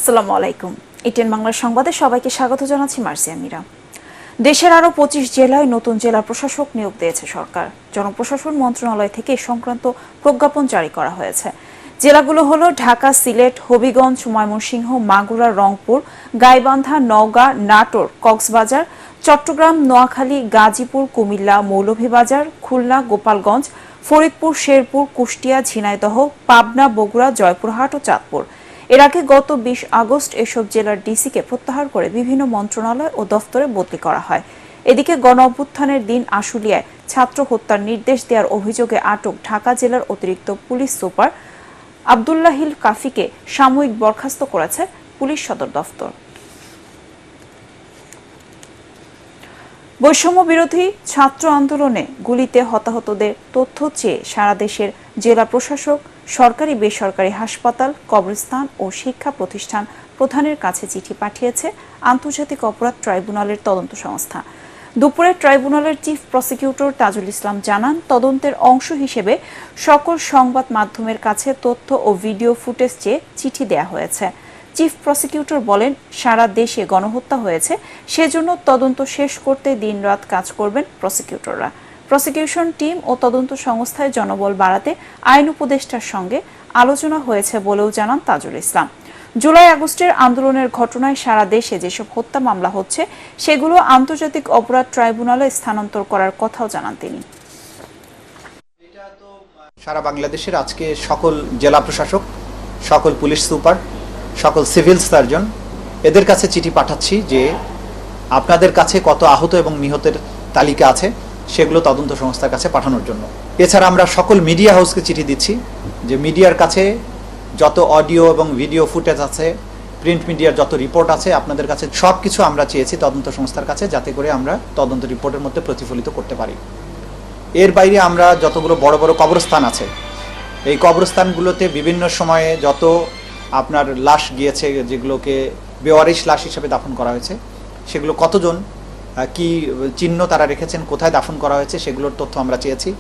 আসসালামু আলাইকুম। ইটেন বাংলার সংবাদে সবাইকে স্বাগত জানাচ্ছি মার্সিয়া মীরা। দেশের আরও ২৫ জেলায় নতুন জেলা প্রশাসক নিয়োগ দিয়েছে সরকার। জনপ্রশাসন মন্ত্রণালয় থেকে সংক্রান্ত প্রজ্ঞাপন জারি করা হয়েছে। জেলাগুলো হলো ঢাকা, সিলেট, হবিগঞ্জ, ময়মনসিংহ, মাগুরা, রংপুর, গাইবান্ধা, নওগাঁ, নাটোর, কক্সবাজার, চট্টগ্রাম, নোয়াখালী, গাজীপুর, কুমিল্লা, মৌলভীবাজার, খুলনা, গোপালগঞ্জ, ফরিদপুর, শেরপুর, কুষ্টিয়া, ঝিনাইদহ, পাবনা, বগুড়া, জয়পুরহাট ও চাঁদপুর। এর আগে গত ২০ আগস্ট এসব জেলার ডিসিকে প্রত্যাহার করে বিভিন্ন মন্ত্রণালয় ও দফতরে বদলি করা হয়। এদিকে গণঅভ্যুত্থানের দিন আশুলিয়ায় ছাত্র হত্যার নির্দেশ দেওয়ার অভিযোগে আটক ঢাকা জেলার অতিরিক্ত পুলিশ সুপার আব্দুল্লাহিল কাফিকে সাময়িক বরখাস্ত করেছে পুলিশ সদর দফতর। বৈষম্য বিরোধী ছাত্র আন্দোলনে গুলিতে হতাহতদের তথ্য চেয়ে সারা দেশের জেলা প্রশাসক, সরকারি বেসরকারি হাসপাতাল, কবরস্থান ও শিক্ষা প্রতিষ্ঠান প্রধানের কাছে চিঠি পাঠিয়েছে আন্তর্জাতিক অপরাধ ট্রাইব্যুনালের তদন্ত সংস্থা। দুপুরে ট্রাইব্যুনালের চিফ প্রসিকিউটর তাজুল ইসলাম জানান, তদন্তের অংশ হিসেবে সকল সংবাদ মাধ্যমের কাছে তথ্য ও ভিডিও ফুটেজ চেয়ে চিঠি দেয়া হয়েছে। চিফ প্রসিকিউটর বলেন, সারা দেশে গণহত্যা হয়েছে, সেজন্য তদন্ত শেষ করতে দিনরাত কাজ করবেন প্রসিকিউটররা। প্রসিকিউশন টিম ও তদন্ত সংস্থায় জনবল বাড়াতে আইন উপদেষ্টার সঙ্গে আলোচনা হয়েছে বলেও জানান তাজুল ইসলাম। জুলাই আগস্টের আন্দোলনের ঘটনায় সারা দেশে যেসব হত্যা মামলা হচ্ছে সেগুলো আন্তর্জাতিক অপরাধ ট্রাইব্যুনালে স্থানান্তর করার কথাও জানান তিনি। সারা বাংলাদেশের আজকে সকল জেলা প্রশাসক, সকল পুলিশ সুপার, সকল সিভিল সার্জন এদের কাছে চিঠি পাঠাচ্ছি যে আপনাদের কাছে কত আহত এবং নিহতের তালিকা আছে সেগুলো তদন্ত সংস্থার কাছে পাঠানোর জন্য। এছাড়া আমরা সকল মিডিয়া হাউসকে চিঠি দিচ্ছি যে মিডিয়ার কাছে যত অডিও এবং ভিডিও ফুটেজ আছে, প্রিন্ট মিডিয়ার যত রিপোর্ট আছে, আপনাদের কাছে সব কিছু আমরা চেয়েছি তদন্ত সংস্থার কাছে, যাতে করে আমরা তদন্ত রিপোর্টের মধ্যে প্রতিফলিত করতে পারি। এর বাইরে আমরা যতগুলো বড় বড় কবরস্থান আছে, এই কবরস্থানগুলোতে বিভিন্ন সময়ে যত আপনার লাশ গিয়েছে, যেগুলোকে বেওয়ারিশ লাশ হিসেবে দাফন করা হয়েছে, সেগুলো কতজন, কি চিহ্ন তারা রেখেছেন, কোথায় দাফন করা হয়েছে, সেগুলোর তথ্য আমরা চেয়েছি।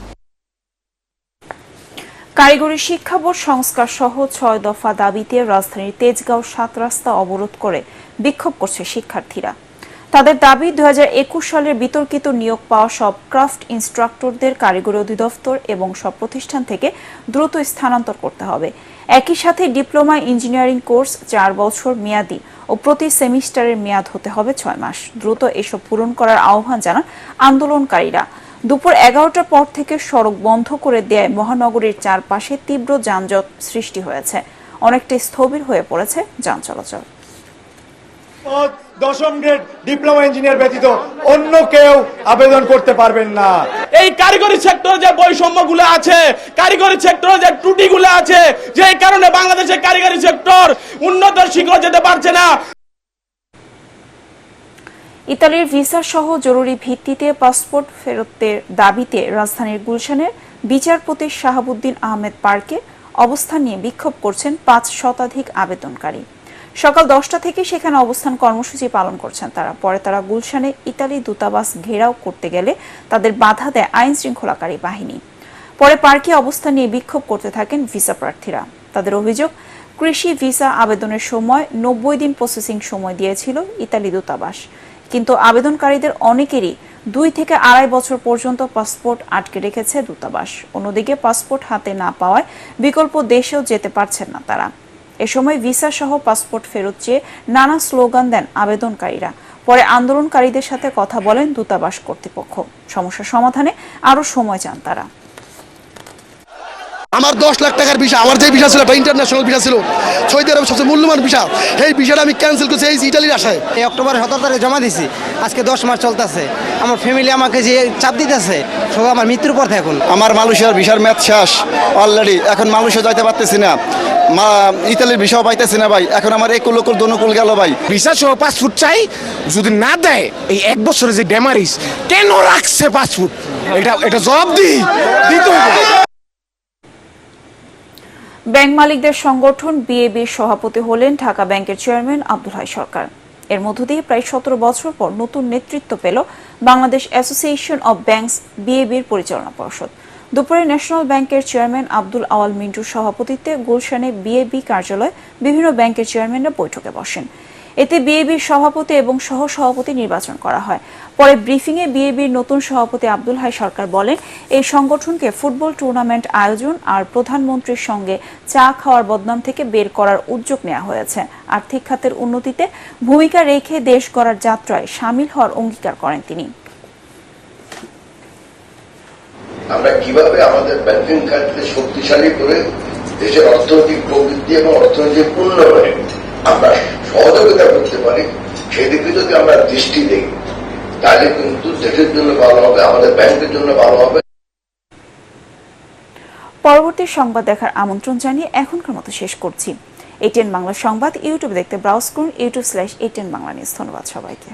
কারিগরি শিক্ষা বোর্ড সংস্কার সহ ৬ দফা দাবিতে রাজধানীর তেজগাঁও ৭ রাস্তা অবরোধ করে বিক্ষোভ করছে শিক্ষার্থীরা। তাদের দাবি, ২০২১ সালের বিতর্কিত নিয়োগ পাওয়া সব ক্রাফট ইনস্ট্রাক্টরদের কারিগরি অধিদপ্তর এবং সব প্রতিষ্ঠান থেকে দ্রুত স্থানান্তর করতে হবে। একই সাথে ডিপ্লোমা ইঞ্জিনিয়ারিং কোর্স ৪ বছর মেয়াদি ও প্রতি সেমিস্টারের মেয়াদ হতে হবে ৬ মাস। দ্রুত এসব পূরণ করার আহ্বান জানান আন্দোলনকারীরা। দুপুর ১১টার পর থেকে সড়ক বন্ধ করে দেয়ায় মহানগরীর চারপাশে তীব্র যানজট সৃষ্টি হয়েছে। অনেকটাই স্থবির হয়ে পড়েছে যান চলাচল। দশম গ্রেড ডিপ্লোমা ইঞ্জিনিয়ার ব্যতীত অন্য কেউ আবেদন করতে পারবেন না। এই কারিগরি সেক্টরে যে বৈষম্যগুলো আছে, কারিগরি সেক্টরে যে ত্রুটিগুলো আছে, যে কারণে বাংলাদেশের কারিগরি সেক্টর উন্নত শিখরে যেতে পারছে না। ইতালির ভিসা সহ জরুরি ভিত্তিতে পাসপোর্ট ফেরতের দাবিতে রাজধানীর গুলশানের বিচারপতি শাহাবুদ্দিন আহমেদ পার্কে অবস্থান নিয়ে বিক্ষোভ করছেন ৫ শতাধিক আবেদনকারী। সকাল ১০টা থেকে সেখানে অবস্থান কর্মসূচি পালন করছেন তারা। পরে তারা গুলশানে ইতালি দূতাবাস ঘেরাও করতে গেলে তাদের বাধা দেয় আইন শৃঙ্খলাকারী বাহিনী। পরে পার্কে অবস্থান নিয়ে বিক্ষোভ করতে থাকেন ভিসা প্রার্থীরা। তাদের অভিযোগ, কৃষি ভিসা আবেদনের সময় ৯০ দিন প্রসেসিং সময় দিয়েছিল ইতালি দূতাবাস, কিন্তু আবেদনকারীদের অনেকেরই ২ থেকে ২.৫ বছর পর্যন্ত পাসপোর্ট আটকে রেখেছে দূতাবাস। অন্যদিকে পাসপোর্ট হাতে না পাওয়ায় বিকল্প দেশেও যেতে পারছেন না তারা। এ সময় ভিসা সহ পাসপোর্ট ফেরত চেয়ে নানা স্লোগান দেন আবেদনকারীরা। পরে আন্দোলনকারীদের সাথে কথা বলেন দূতাবাস কর্তৃপক্ষ। সমস্যা সমাধানে আরও সময় চান তারা। আমার ১০ লাখ টাকার ভিসা, আমার যে ভিসা ছিল, ইন্টারন্যাশনাল ভিসা ছিল, সৌদি আরবের সবচেয়ে মূল্যবান ভিসা, এই ভিসাটা আমি ক্যান্সেল করছি এই ইটালির আশায়। এই অক্টোবরের ১৭ তারিখে জমা দিছি, আজকে ১০ মাস চলতেছে। আমার ফ্যামিলি আমাকে যে চাপ দিতেছে, শুধু আমার মৃত্যুর পথে। এখন আমার মালয়েশিয়ার ভিসার মেয়াদ শেষ অলরেডি, এখন মালয়েশিয়া যাইতে পারতেছি না, ইতালির ভিসাও পাইতেছি না ভাই। এখন আমার একুল ওকুল দনুকুল গেল ভাই। ভিসা সহ পাসপোর্ট চাই, যদি না দেয় এই ১ বছরের যে ড্যামারিজ কেন রাখছে পাসপোর্ট, এটা জবাব দিতে হবে। ব্যাংক মালিকদের সংগঠন বিএবির সভাপতি হলেন ঢাকা ব্যাংকের চেয়ারম্যান আব্দুল হাই সরকার। এর মধ্য দিয়ে প্রায় ১৭ বছর পর নতুন নেতৃত্ব পেল বাংলাদেশ অ্যাসোসিয়েশন অব ব্যাংকস বিএবির পরিচালনা পর্ষদ। দুপুরে ন্যাশনাল ব্যাংকের চেয়ারম্যান আব্দুল আওয়াল মিন্টুর সভাপতিত্বে গুলশানে বিএবি কার্যালয়ে বিভিন্ন ব্যাংকের চেয়ারম্যানরা বৈঠকে বসেন। এতে বিএবির সভাপতি এবং সহ সভাপতি নির্বাচন করা হয়। পরে ব্রিফিংয়ে বিএবির নতুন সভাপতি আব্দুল হাই সরকার বলেন, এই সংগঠনকে ফুটবল টুর্নামেন্ট আয়োজন আর প্রধানমন্ত্রীর সঙ্গে চা খাওয়ার বদনাম থেকে বের করার উদ্যোগ নেওয়া হয়েছে। আর্থিক খাতের উন্নতিতে ভূমিকা রেখে দেশ গড়ার যাত্রায় সামিল হওয়ার অঙ্গীকার করেন তিনি। আমরা কিভাবে আমাদের ব্যাংকিং খাতকে শক্তিশালী করে দেশের অর্থনৈতিক প্রবৃদ্ধি এবং অর্থনৈতিক উন্নয়নে আমরা সহযোগিতা করতে পারি, সেদিকে যদি আমরা দৃষ্টি দিই তাহলে কিন্তু দেশের জন্য ভালো হবে, আমাদের ব্যাংকের জন্য ভালো হবে। পরবর্তী সংবাদ দেখার আমন্ত্রণ জানিয়ে এখনকার মতো শেষ করছি। ATN বাংলা সংবাদ ইউটিউবে দেখতে ব্রাউজ করুন youtube/ATN বাংলা নিউজ। ধন্যবাদ সবাইকে।